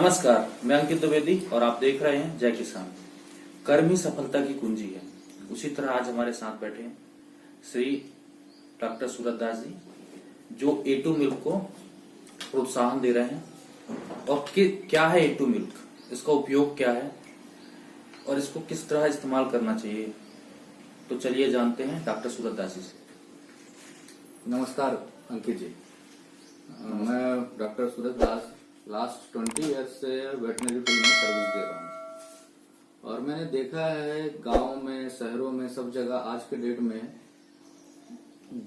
नमस्कार, मैं अंकित द्विवेदी और आप देख रहे हैं जय किसान। कर्म ही सफलता की कुंजी है। उसी तरह आज हमारे साथ बैठे हैं श्री डॉक्टर सूरत दास जी, जो A2 मिल्क को प्रोत्साहन दे रहे हैं। और क्या है A2 मिल्क, इसका उपयोग क्या है और इसको किस तरह इस्तेमाल करना चाहिए, तो चलिए जानते हैं डॉक्टर सूरत दास जी से। नमस्कार अंकित जी, मैं डॉक्टर सूरत दास लास्ट 20 ईयर्स से वेटनरी फील्ड में सर्विस दे रहा हूँ। और मैंने देखा है गांव में, शहरों में, सब जगह आज के डेट में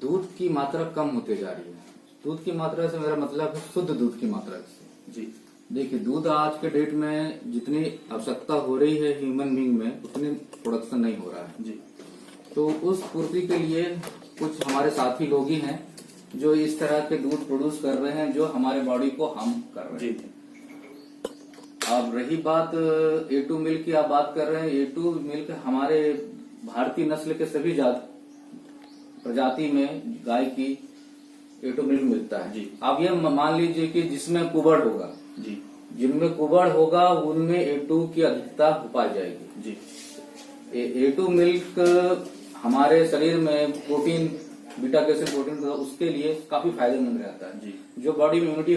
दूध की मात्रा कम होते जा रही है। दूध की मात्रा से मेरा मतलब है शुद्ध दूध की मात्रा से। जी देखिए, दूध आज के डेट में जितनी आवश्यकता हो रही है ह्यूमन बीइंग में, उतनी प्रोडक्शन नहीं हो रहा है जी। तो उस पूर्ति के लिए कुछ हमारे साथी लोग ही हैं जो इस तरह के दूध प्रोड्यूस कर रहे हैं जो हमारे बॉडी को हार्म कर रहे हैं। अब रही बात A2 मिल्क की, आप बात कर रहे हैं। A2 मिल्क हमारे भारतीय नस्ल के सभी प्रजाति में गाय की A2 मिल्क मिलता है जी। आप ये मान लीजिए कि जिसमें कुबड़ होगा जी, जिनमें कुबड़ होगा उनमें A2 की अधिकता पाई जाएगी जी। A2 मिल्क हमारे शरीर में प्रोटीन, बीटा कैल्शियम प्रोटीन, उसके लिए काफी फायदेमंद रहता है जी। जो बॉडी में इम्यूनिटी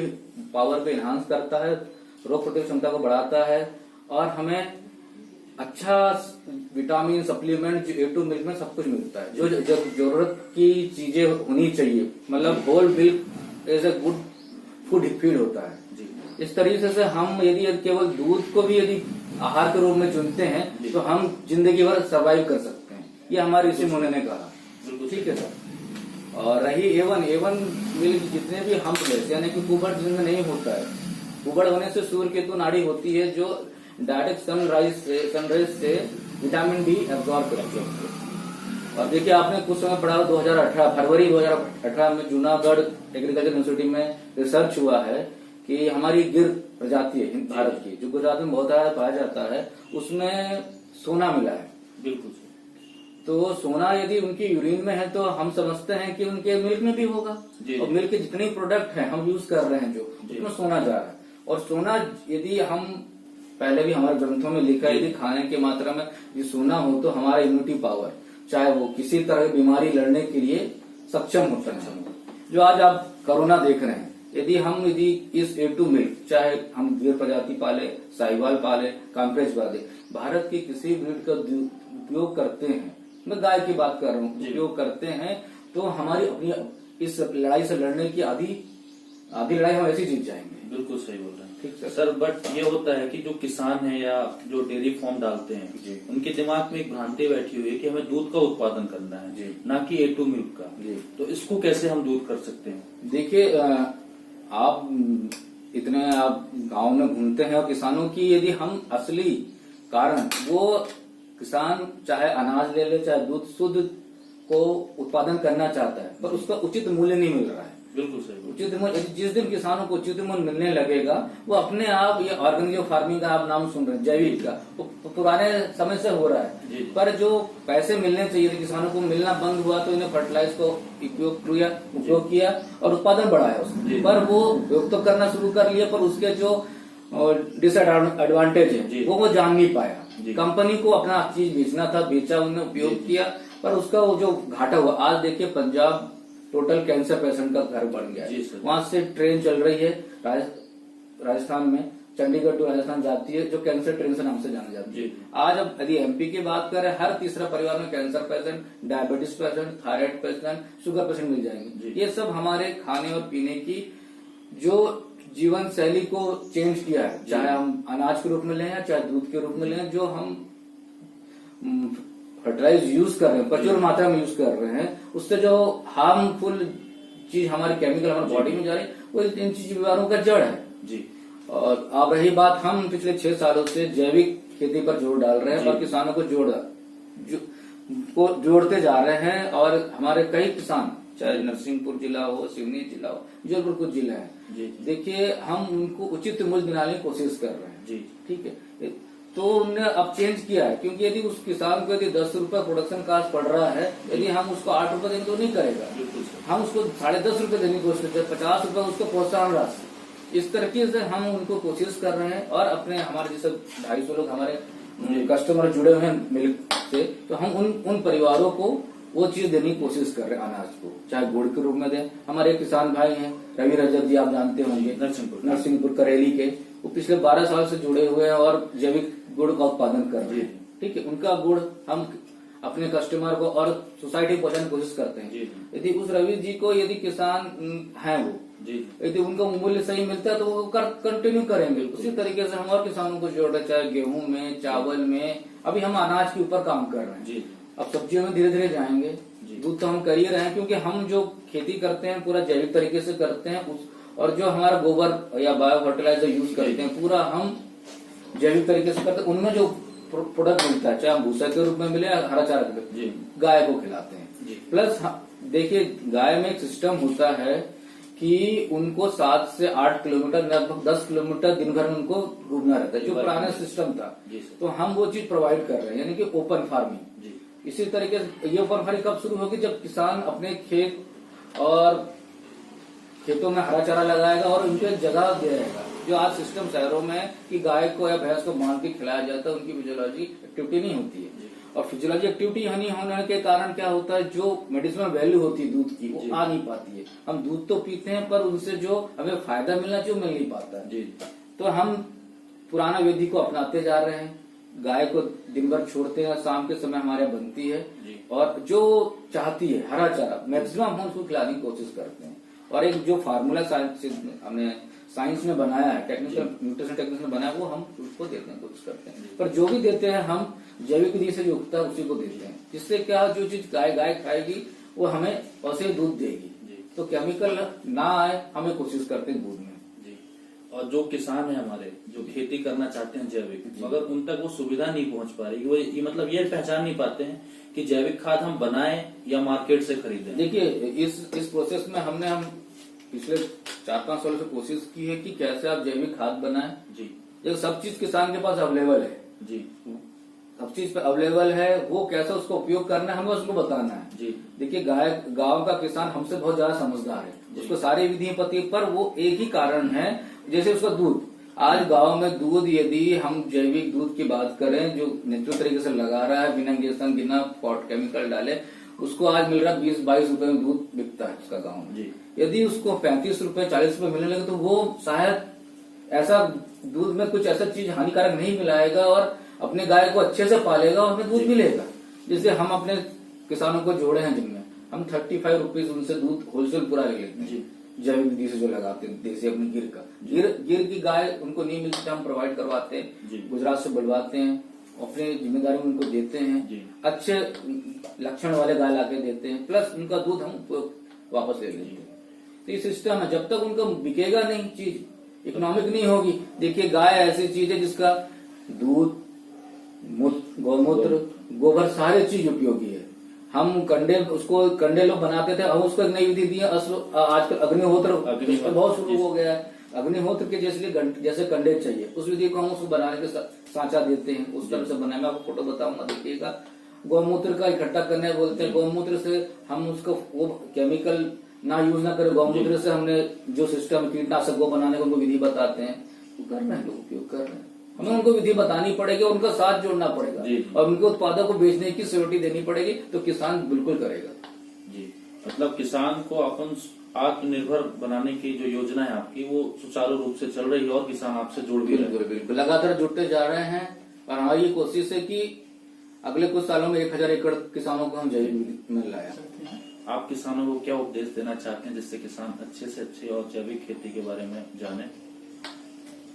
पावर को एनहांस करता है, रोग प्रतिरोधक क्षमता को बढ़ाता है और हमें अच्छा विटामिन सप्लीमेंट जो A2 मिल्क में सब कुछ मिलता है। जो जरूरत की चीजें होनी चाहिए, मतलब whole milk as a good food feed होता है जी। इस तरीके से हम यदि केवल दूध को भी यदि आहार के रूप में चुनते हैं तो हम जिंदगी भर सर्वाइव कर सकते हैं। ये हमारे ऋषि मुनि ने कहा। ठीक है सर। और रही A1 मिल्क, जितने भी हम यानी कि कुबड़ जिनमें नहीं होता है, कुबड़ होने से सूर्य केतु नाड़ी होती है जो डायरेक्ट सनराइज से विटामिन डी एब्जॉर्ब करती है। और देखिए, आपने कुछ समय पढ़ा, 2018 फरवरी 2018 में जूनागढ़ एग्रीकल्चर यूनिवर्सिटी में रिसर्च हुआ है कि हमारी गिर प्रजाति है भारत की, जो गुजरात में बहुत ज्यादा पाया जाता है, उसमें सोना मिला है। बिल्कुल। तो सोना यदि उनकी यूरिन में है तो हम समझते हैं कि उनके मिल्क में भी होगा। और मिल्क के जितने प्रोडक्ट हैं हम यूज कर रहे हैं जो, उसमें सोना जा रहा है। और सोना यदि हम, पहले भी हमारे ग्रंथों में लिखा है, यदि खाने की मात्रा में ये सोना हो तो हमारा इम्यूनिटी पावर, चाहे वो किसी तरह की बीमारी लड़ने के लिए सक्षम होता है। जो आज आप कोरोना देख रहे हैं, यदि इस A2 मिल्क, चाहे हम गिर प्रजाति पाले, साहिवाल पाले, काम्प्रेज पाले, भारत की किसी ब्रीड का उपयोग करते हैं, मैं गाय की बात कर रहा हूँ, उपयोग करते हैं, तो हमारी अपनी इस लड़ाई से लड़ने की आधी लड़ाई हम ऐसी जीत जाएंगे। बिल्कुल सही बोल रहे हैं। ठीक सर, बट ये होता है कि जो किसान है या जो डेयरी फार्म डालते हैं, उनके दिमाग में एक भ्रांति बैठी हुई है कि हमें दूध का उत्पादन करना है, ना कि A2 मिल्क का। तो इसको कैसे हम दूर कर सकते हैं? देखिए, आप गांव में घूमते हैं और किसानों की यदि हम असली कारण, वो किसान चाहे अनाज ले ले, चाहे दूध शुद्ध को उत्पादन करना चाहता है, पर उसका उचित मूल्य नहीं मिल रहा है। बिल्कुल सही। उचित मूल्य, जिस दिन किसानों को उचित मूल्य मिलने लगेगा, वो अपने आप, ये ऑर्गेनिक फार्मिंग का आप नाम सुन रहे हैं, जैविक का, वो पुराने समय से हो रहा है। पर जो पैसे मिलने चाहिए थे किसानों को, मिलना बंद हुआ, तो इन्हें फर्टिलाइज को उपयोग किया और उत्पादन बढ़ाया उसमें। पर वो उपयोग तो करना शुरू कर लिया, पर उसके जो डिसएडवांटेज है वो जान नहीं पाया। कंपनी को अपना चीज बेचना था, बेचा, उन्होंने उपयोग किया, पर उसका वो जो घाटा हुआ। आज देखिए, पंजाब टोटल कैंसर पेशेंट का घर बन गया है। वहां से ट्रेन चल रही है राजस्थान में, चंडीगढ़ टू राजस्थान जाती है, जो कैंसर ट्रेन से नाम से जानी जाती है। आज अब यदि MP की बात करें, हर तीसरा परिवार में cancer patient, diabetes patient, thyroid patient, sugar patient मिल जाएंगे। ये सब हमारे खाने और पीने की जो जीवन शैली को चेंज किया है, चाहे हम अनाज के रूप में लें या चाहे दूध के रूप में लें, जो हम फर्टिलाइज यूज कर रहे हैं, प्रचुर मात्रा में यूज कर रहे हैं, उससे जो हार्मफुल चीज हमारे केमिकल हमारे बॉडी में जा रही है, वो इन चीज बीमारियों का जड़ है जी। और अब रही बात, हम पिछले 6 सालों से जैविक खेती पर जोर डाल रहे हैं और किसानों को जोड़ते जा रहे हैं। और हमारे कई किसान, चाहे नरसिंहपुर जिला हो, सिवनी जिला हो, जयपुर कुछ जिला है, देखिए, हम उनको उचित मूल्य दिलाने की कोशिश कर रहे हैं जी। ठीक है, तो उन्होंने अब चेंज किया है, क्योंकि यदि उस किसान को यदि 10 रुपए प्रोडक्शन कास्ट पड़ रहा है, यदि हम उसको 8 रुपए देंगे तो नहीं करेगा। हम उसको 10.5 रुपए देने की कोशिश करते हैं, 50 रुपए उसको प्रोत्साहन राशि इस तरीके से हम उनको कोशिश कर रहे हैं। और अपने हमारे जैसे 250 लोग हमारे कस्टमर जुड़े हुए हैं मिल्क से, तो हम उन परिवारों को वो चीज देने की कोशिश कर रहे हैं, अनाज को चाहे गुड़ के रूप में दें। हमारे किसान भाई हैं रवि रजक जी, आप जानते होंगे, नरसिंहपुर करेली के, वो पिछले 12 साल से जुड़े हुए हैं और जैविक गुड़ का उत्पादन कर रहे हैं। ठीक है, उनका गुड़ हम अपने कस्टमर को और सोसाइटी को पहुंचाने की कोशिश करते हैं। यदि उस रवि जी को यदि किसान है वो यदि उनका मूल्य सही मिलता है तो वो कंटिन्यू करेंगे। उसी तरीके से हम और किसानों को जोड़ रहे हैं, चाहे गेहूं में, चावल में। अभी हम अनाज के ऊपर काम कर रहे हैं, अब सब्जियों में धीरे धीरे जाएंगे। दूध तो हम कर ही रहे हैं, क्योंकि हम जो खेती करते हैं पूरा जैविक तरीके से करते हैं। और जो हमारा गोबर या बायो फर्टिलाइजर यूज करते हैं पूरा हम जैविक तरीके से करते हैं। उनमें जो प्रोडक्ट मिलता है, चाहे भूसा के रूप में मिले या हरा चारा के रूप में, गाय को खिलाते हैं। प्लस देखिए, गाय में एक सिस्टम होता है कि उनको 7 से 8 किलोमीटर, लगभग 10 किलोमीटर दिन भर में उनको घूमना रहता है, जो पुराना सिस्टम था। तो हम वो चीज प्रोवाइड कर रहे हैं, यानी कि ओपन फार्मिंग। इसी तरीके से ये ओपन फार्मिंग कब शुरू होगी? जब किसान अपने खेत और खेतों में हरा चारा लगाएगा और उनको एक जगह देगा। जो आज सिस्टम शहरों में कि गाय को या भैंस को बांध के खिलाया जाता है, उनकी फिजियोलॉजी एक्टिविटी नहीं होती है। और फिजियोलॉजी एक्टिविटी नहीं होने के कारण क्या होता है, जो मेडिसिनल वैल्यू होती है दूध की, वो आ नहीं पाती है। हम दूध तो पीते हैं, पर उनसे जो हमें फायदा मिलना चाहिए वो मिल नहीं पाता है। तो हम पुराना विधि को अपनाते जा रहे हैं। गाय को दिन भर छोड़ते हैं, शाम के समय हमारे यहाँ बनती है, और जो चाहती है हरा चारा मैक्सिमम हम उसको खिलाने की कोशिश करते हैं। और एक जो फार्मूला हमने साइंस में बनाया है, टेक्निकल न्यूट्रिशन टेक्निक्स में बनाया, वो हम उसको देते हैं, कोशिश करते हैं। पर जो भी देते हैं हम जैविक विधि से जो उगता है उसी को देते हैं, जिससे क्या, जो चीज गाय खाएगी वो हमें वैसे दूध देगी। तो केमिकल ना आए, हमें कोशिश करते हैं दूध में। और जो किसान है हमारे, जो खेती करना चाहते हैं जैविक, मगर उन तक वो सुविधा नहीं पहुंच पा रही, वो ये मतलब ये पहचान नहीं पाते हैं कि जैविक खाद हम बनाएं या मार्केट से खरीदें। देखिए, इस प्रोसेस में हम पिछले 4-5 सालों से कोशिश की है कि कैसे आप जैविक खाद बनाएं। ये सब चीज किसान के पास अवेलेबल है, सब चीज पे अवेलेबल है, वो कैसे उसको उपयोग करना है हमें उसको बताना है। देखिए, गांव का किसान हमसे बहुत ज्यादा समझदार है, उसको सारी विधियां पता है, पर वो एक ही कारण है, जैसे उसका दूध। आज गांव में दूध, यदि हम जैविक दूध की बात करें, जो नेचुरल तरीके से लगा रहा है, बिना इंजेक्शन बिना केमिकल डाले, उसको आज मिल रहा है 20-22 रुपए में दूध बिकता है उसका गाँव में। यदि उसको 35 रुपए 40 रुपए मिलने लगे तो वो शायद ऐसा दूध में कुछ ऐसा चीज हानिकारक नहीं मिलाएगा और अपने गाय को अच्छे से पालेगा और हमें दूध मिलेगा। जैसे हम अपने किसानों को जोड़े हैं, जिनमें हम 35 रुपीज उनसे दूध होलसेल पूरा ले लेते हैं, जैविक विधि से जो लगाते हैं, देसी अपनी गिर का। गिर की गाय उनको नहीं मिलती, हम प्रोवाइड करवाते हैं, गुजरात से बुलवाते हैं, अपनी जिम्मेदारी उनको देते हैं, अच्छे लक्षण वाले गाय लाके देते हैं, प्लस उनका दूध हम वापस ले लेते हैं। तो ये सिस्टम है, जब तक उनका बिकेगा नहीं, चीज इकोनॉमिक नहीं होगी। देखिए, गाय ऐसी चीज है जिसका दूध, गौमूत्र, गोबर सारे चीज उपयोगी है। हम कंडे लोग बनाते थे, हम उसको एक नई विधि दी है, आजकल अग्निहोत्र बहुत शुरू हो गया है। अग्निहोत्र के जैसे कंडे चाहिए, उस विधि को हम उसको बनाने के सांचा देते हैं, उस तरह से बनाए। मैं आपको फोटो बताऊंगा, देखिएगा। गौमूत्र का इकट्ठा करने बोलते हैं, गौमूत्र से हम उसको वो केमिकल ना यूज ना करें, गौमूत्र से हमने जो सिस्टम कीटनाशक वो बनाने को उनको विधि बताते हैं, वो कर रहे हैं, लोग उपयोग कर रहे हैं। हमें उनको विधि बतानी पड़ेगी, उनका साथ जोड़ना पड़ेगा और उनके उत्पादों को बेचने की सिक्योरिटी देनी पड़ेगी, तो किसान बिल्कुल करेगा। मतलब किसान को अपन आत्मनिर्भर बनाने की जो योजना है आपकी, वो सुचारू रूप से चल रही है और किसान आपसे जुड़ भी रहे हैं। बिल्कुल लगातार जुड़ते जा रहे हैं। और हमारी ये कोशिश है कि अगले कुछ सालों में 1000 एकड़ किसानों को हम जैविक में लाया। आप किसानों को क्या उपदेश देना चाहते हैं जिससे किसान अच्छे से अच्छे और जैविक खेती के बारे में जाने,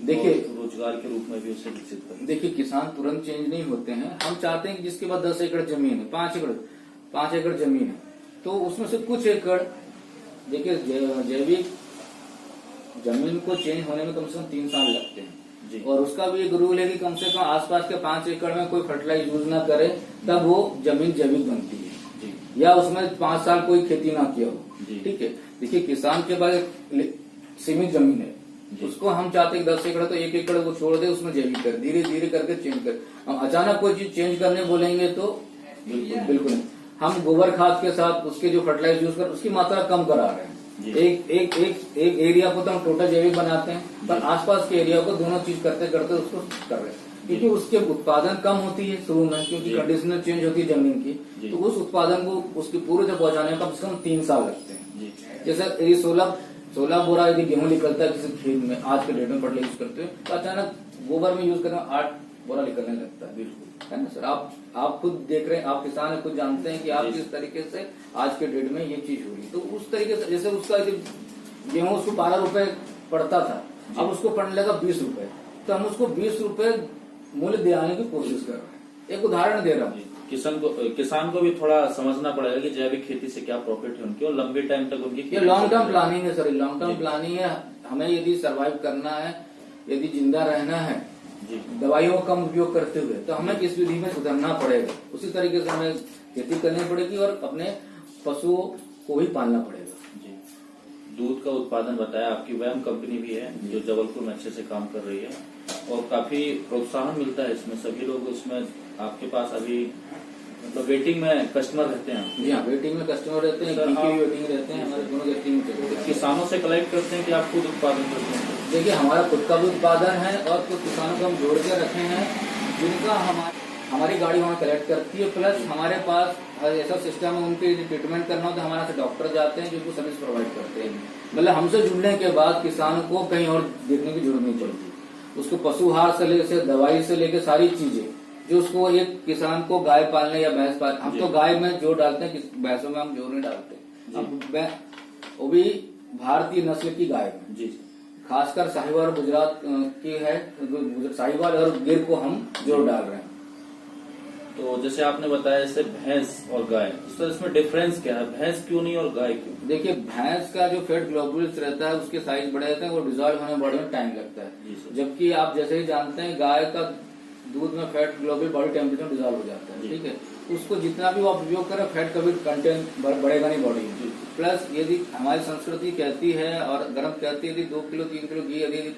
देखिए रोजगार के रूप में भी उसे विकसित करें? देखिए, किसान तुरंत चेंज नहीं होते हैं। हम चाहते हैं कि जिसके पास 10 एकड़ जमीन है, 5 एकड़ जमीन है, तो उसमें से कुछ एकड़, देखिए जैविक जमीन को चेंज होने में कम से कम 3 साल लगते हैं। और उसका भी एक रूल है कि कम से कम आसपास के 5 एकड़ में कोई फर्टिलाइज यूज ना करे, तब वो जमीन जैविक बनती है। या उसमें 5 साल कोई खेती ना किया हो। ठीक है, देखिए किसान के पास सीमित जमीन है, उसको हम चाहते हैं 10 एकड़ तो 1 एकड़ को छोड़ दे, उसमें जैविक कर, धीरे धीरे करके चेंज कर। हम अचानक कोई चीज चेंज करने बोलेंगे तो बिल्कुल नहीं। हम गोबर खाद के साथ उसके जो फर्टिलाइजर यूज कर उसकी मात्रा कम करा रहे हैं, जी। एक एरिया को तो हम टोटल जैविक बनाते हैं, पर आसपास के एरिया को दोनों चीज करते करते उसको कर रहे हैं, क्योंकि उसके उत्पादन कम होती है शुरू में, क्योंकि जी। कंडीशनल चेंज होती है जमीन की, जी। तो उस उत्पादन को उसकी पूरे तक पहुंचाने में कम से कम 3 साल लगते हैं। जी। जैसे यदि 16 बोरा यदि गेहूं निकलता है किसी खेत में, आज के डेट में फर्टिलाइजर यूज करते हैं, तो अचानक गोबर में यूज करने में 8 बोरा निकलने लगता है। बिल्कुल है ना सर, आप खुद देख रहे हैं, आप किसान खुद जानते हैं कि आप जी। किस तरीके से आज के डेट में ये चीज हो रही है। तो उस तरीके से जैसे उसका यदि गेहूं उसको 12 रुपए पड़ता था, अब उसको पड़ने लगा 20 रुपए, तो हम उसको 20 रुपए मूल्य दिलाने की कोशिश कर रहे हैं। एक उदाहरण दे रहा हूँ। किसान को भी थोड़ा समझना पड़ेगा कि जैविक खेती से क्या प्रॉफिट है उनकी, और लंबे टाइम तक उनकी ये लॉन्ग टर्म प्लानिंग है सर, लॉन्ग टर्म प्लानिंग है। हमें यदि सरवाइव करना है, यदि जिंदा रहना है जी। दवाइयों का कम उपयोग करते हुए, तो हमें इस विधि में सुधरना पड़ेगा। उसी तरीके से हमें खेती करनी पड़ेगी और अपने पशुओं को भी पालना पड़ेगा। जी। दूध का उत्पादन बताया, आपकी वैम कंपनी भी है जो जबलपुर में अच्छे से काम कर रही है, और काफी प्रोत्साहन मिलता है इसमें। सभी लोग इसमें आपके पास अभी मतलब वेटिंग में कस्टमर रहते हैं। जी हाँ, वेटिंग में कस्टमर रहते हैं, सर, घी की आप- भी वेटिंग रहते हैं, हमारे दोनों वेटिंग में चलते हैं। किसानों से कलेक्ट करते हैं कि आप खुद उत्पादन करते हैं? देखिए, हमारा खुद का भी उत्पादन है और कुछ किसानों को हम जोड़ के रखे हैं, जिनका हमारी गाड़ी वहाँ कलेक्ट करती है। प्लस हमारे पास ऐसा सिस्टम है, उनके ट्रीटमेंट करना हो तो हमारे से डॉक्टर जाते हैं, जिनको सर्विस प्रोवाइड करते हैं। मतलब हमसे जुड़ने के बाद किसान को कहीं और देखने की जरूरत नहीं पड़ती। उसको पशुहार से लेकर दवाई से लेकर सारी चीजें जो उसको एक किसान को गाय पालने या भैंस पालने, हम तो गाय में जोर डालते हैं, भैंसों में हम जोर नहीं डालते। अब वो भी भारतीय नस्ल की गाय में, जी। खासकर साहिवाल और गुजरात की है, साहिवाल और गिर को हम जोर डाल रहे हैं। तो जैसे आपने बताया जैसे भैंस और गाय, तो इसमें डिफरेंस क्या है? भैंस क्यों नहीं और गाय क्यों? देखिए, भैंस का जो फैट ग्लोबुलस रहता है, उसके साइज बड़े रहते हैं, वो डिजॉल्व होने बॉडी में टाइम लगता जी है। सर। जबकि आप जैसे ही जानते हैं, गाय का दूध में fat global body temperature dissolve हो जाता है। जी। ठीक है, उसको जितना भी वो आप उपयोग करें, फैट कभी कंटेंट बढ़ेगा नहीं बॉडी में। जी। प्लस यदि हमारी संस्कृति कहती है और गर्म कहती है, यदि 2 किलो 3 किलो घी यदि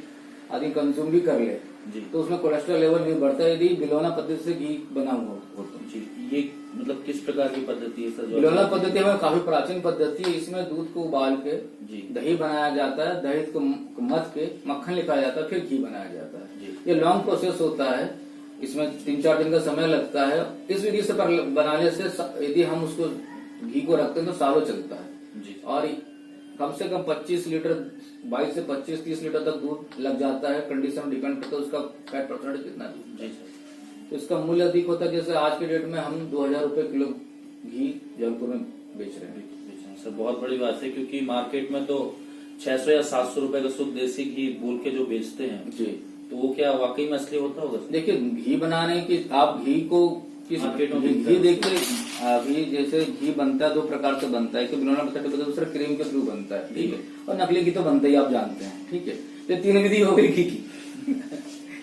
आदमी कंज्यूम भी कर ले, जी। तो उसमें कोलेस्ट्रॉल लेवल नहीं बढ़ता यदि बिलोना पद्धति से घी बना हुआ हो तो। जी, ये मतलब किस प्रकार की पद्धति है सर? बिलोना पद्धति हमें काफी प्राचीन पद्धति है। इसमें दूध को उबाल के जी। दही बनाया जाता है, दही को मथ के मक्खन निकाला जाता है, फिर घी बनाया जाता है। जी। ये लॉन्ग प्रोसेस होता है, इसमें 3-4 दिन का समय लगता है। इस विधि से बनाने से यदि हम उसको घी को रखते हैं तो सालों चलता है। जी। और कम से कम 25 लीटर 22 से 25-30 लीटर तक दूध लग जाता है। कंडीशन डिपेंड करता है उसका फैट परसेंटेज कितना है। जी सर। तो इसका मूल्य अधिक होता है। जैसे आज के डेट में हम 2000 रुपए किलो घी जबलपुर में बेच रहे हैं। सर बहुत बड़ी बात है, क्योंकि मार्केट में तो 600 या 700 रुपए का शुद्ध देसी घी बोल के जो बेचते हैं, जी, तो वो क्या वाकई में असली होता होगा? देखिए, घी बनाने की आप घी को किस मार्केट में घी देखिए, अभी जैसे घी बनता है 2 प्रकार से बनता है, एक तो बिलोना मेथड बनता है, दूसरा क्रीम के थ्रू बनता है। ठीक है, और नकली घी तो बनता ही आप जानते हैं। ठीक है, तो 3 विधि हो गई घी की।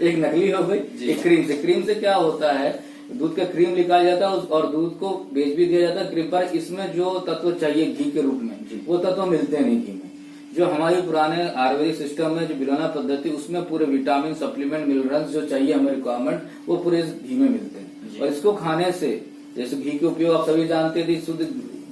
एक नकली हो गई, एक क्रीम से। क्रीम से क्या होता है, दूध का क्रीम निकाला जाता है और दूध को बेच भी दिया जाता है क्रीम पर। इसमें जो तत्व चाहिए घी के रूप में, वो तत्व मिलते नहीं घी में। जो हमारी पुराने आयुर्वेदिक सिस्टम में जो बिलोना पद्धति, उसमें पूरे विटामिन सप्लीमेंट मिनरल्स जो चाहिए हमें रिक्वायरमेंट, वो पूरे इस घी में मिलते हैं। और इसको खाने से, जैसे घी के उपयोग आप सभी जानते हैं, यदि शुद्ध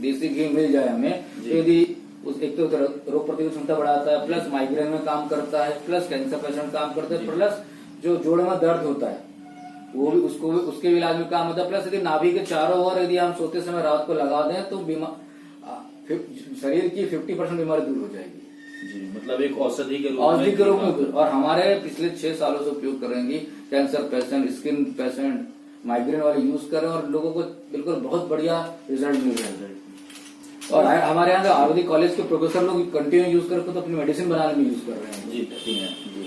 देसी घी मिल जाए हमें, तो यदि एक तो रोग प्रतिरोधक क्षमता बढ़ाता है, प्लस माइग्रेन में काम करता है, प्लस कैंसर पेशेंट काम करते हैं, प्लस जो जोड़ में दर्द होता है वो भी उसके भी इलाज में काम होता है। प्लस यदि नाभि के चारों ओर यदि हम सोते समय रात को लगा दें तो शरीर की 50% बीमारी दूर हो जाएगी। जी, मतलब एक औषधि के रूप में। और हमारे पिछले 6 सालों से उपयोग करेंगे, cancer patient, skin patient, migraine वाले यूज कर रहे हैं और लोगों को बिल्कुल बहुत बढ़िया रिजल्ट मिल रहा है। और हमारे यहाँ आयुर्वेदिक कॉलेज के प्रोफेसर लोग कंटिन्यू यूज करके तो अपनी मेडिसिन बनाने में यूज कर रहे हैं। जी।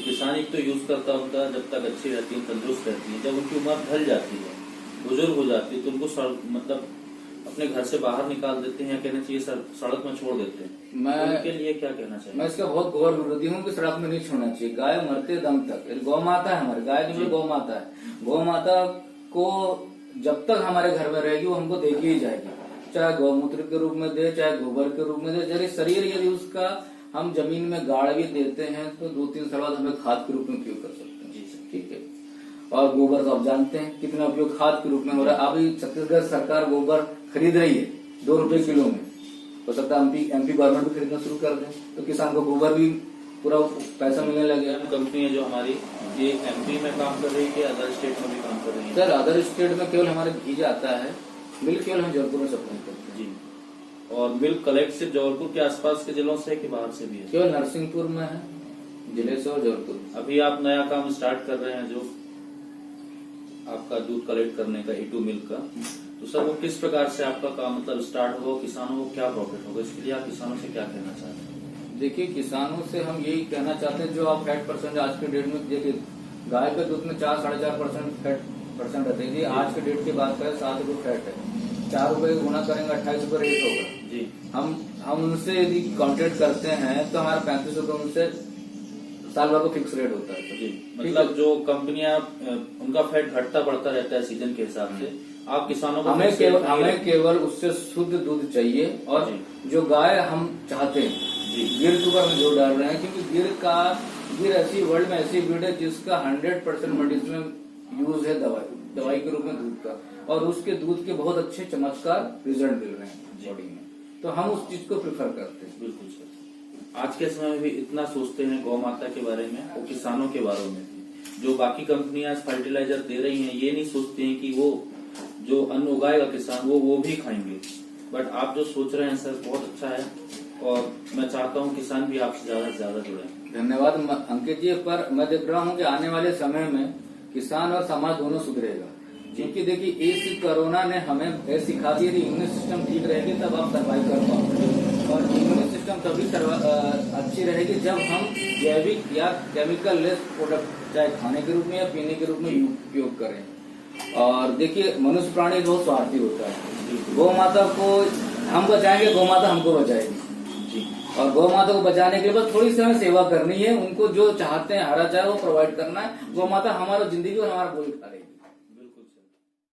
किसान एक तो यूज करता उनका जब तक अच्छी रहती है, तंदुरुस्त रहती है, जब उनकी उम्र ढल जाती है, बुजुर्ग हो जाती है, तो उनको मतलब अपने घर से बाहर निकाल देते हैं, कहना चाहिए सड़क में छोड़ देते हैं। मैं उनके लिए क्या कहना चाहिए? मैं इसका बहुत गौर विरोधी हूँ कि सड़क में नहीं छोड़ना चाहिए। गाय मरते दम तक, गौ माता है हमारी, गाय जो गौ माता है, गौ माता को जब तक हमारे घर में रहेगी वो हमको देखी ही जाएगी, चाहे गौमूत्र के रूप में दे, चाहे गोबर के रूप में दे। यदि शरीर यदि उसका हम जमीन में गाड़ भी देते हैं तो 2-3 साल बाद हमें खाद के रूप में उपयोग कर सकते हैं। जी, ठीक है। और गोबर तो आप जानते हैं कितना उपयोग खाद के रूप में हो रहा है। अभी छत्तीसगढ़ सरकार गोबर खरीद रही है 2 रुपए किलो में। हो सकता है एमपी गवर्नमेंट भी खरीदना शुरू कर दे, तो किसान को गोबर भी पूरा पैसा मिलने लगे। कंपनी है जो हमारी, ये एमपी में काम कर रही है कि अदर स्टेट में भी काम कर रही है? सर अदर स्टेट में केवल हमारे घी जाता है, मिल्क केवल हम जबलपुर में सप्लाई करते हैं। जी। और मिल्क कलेक्ट सिर्फ जबलपुर के आसपास के जिलों से है कि बाहर से भी है? केवल नरसिंहपुर में है जिले से, और जबलपुर। अभी आप नया काम स्टार्ट कर रहे हैं जो आपका दूध कलेक्ट करने का A2 मिल्क का, तो सर वो किस प्रकार से आपका काम मतलब स्टार्ट होगा, किसानों को क्या प्रॉफिट होगा, इसके लिए आप किसानों से क्या कहना चाहते हैं? देखिए किसानों से हम यही कहना चाहते हैं, जो आप फैट परसेंट आज के डेट में देखिए, गाय के दूध में 4-4.5% फैट परसेंट रहते हैं। आज के डेट की बात करें 7 रुपए फैट है, 4 रुपए गुना करेंगे 28 रुपए रेट होगा जी। हम उनसे यदि कॉन्टेक्ट करते हैं तो हमारा 35 रुपए उनसे साल भर का फिक्स रेट होता है। जी, मतलब जो कंपनियां उनका फैट घटता बढ़ता रहता है सीजन के हिसाब से, आप किसानों को हमें केवल उससे शुद्ध दूध चाहिए, और जो गाय हम चाहते हैं गिर के ऊपर हम जोर डाल रहे हैं, क्योंकि गिर ऐसी वर्ल्ड में ऐसी ब्रीड है जिसका 100% मेडिसिन यूज है दवाई के रूप में दूध का, और उसके दूध के बहुत अच्छे चमत्कार रिजल्ट मिल रहे हैं बॉडी में, तो हम उस चीज को प्रेफर करते हैं। बिल्कुल सर, आज के समय में भी इतना सोचते हैं गौ माता के बारे में और किसानों के बारे में। जो बाकी कंपनियां फर्टिलाइजर दे रही हैं, ये नहीं सोचती हैं कि वो जो अन्न उगाएगा किसान वो भी खाएंगे, बट आप जो सोच रहे हैं सर बहुत अच्छा है, और मैं चाहता हूं किसान भी आपसे ज्यादा से ज्यादा जुड़े। धन्यवाद अंकित जी। पर मैं देख रहा हूं कि आने वाले समय में किसान और समाज दोनों सुधरेगा, क्योंकि देखिए इस कोरोना ने हमें ये सिखा दिया कि इम्यून सिस्टम ठीक रहेगी तब आप सर्वाइव कर पाओगे, और इम्यून सिस्टम तभी अच्छी रहेगी जब हम जैविक या केमिकल लेस प्रोडक्ट चाहे खाने के रूप में या पीने के रूप में उपयोग करें। और देखिए मनुष्य प्राणी बहुत स्वार्थी होता है, गौ माता को हम बचाएंगे, गौ माता हमको बचाएगी जी। और गौ माता को बचाने के लिए बस थोड़ी सी हमें सेवा करनी है, उनको जो चाहते हैं हरा चाहे वो प्रोवाइड करना है। गौ माता हमारा जिंदगी और हमारा बोझ उठा लेगी।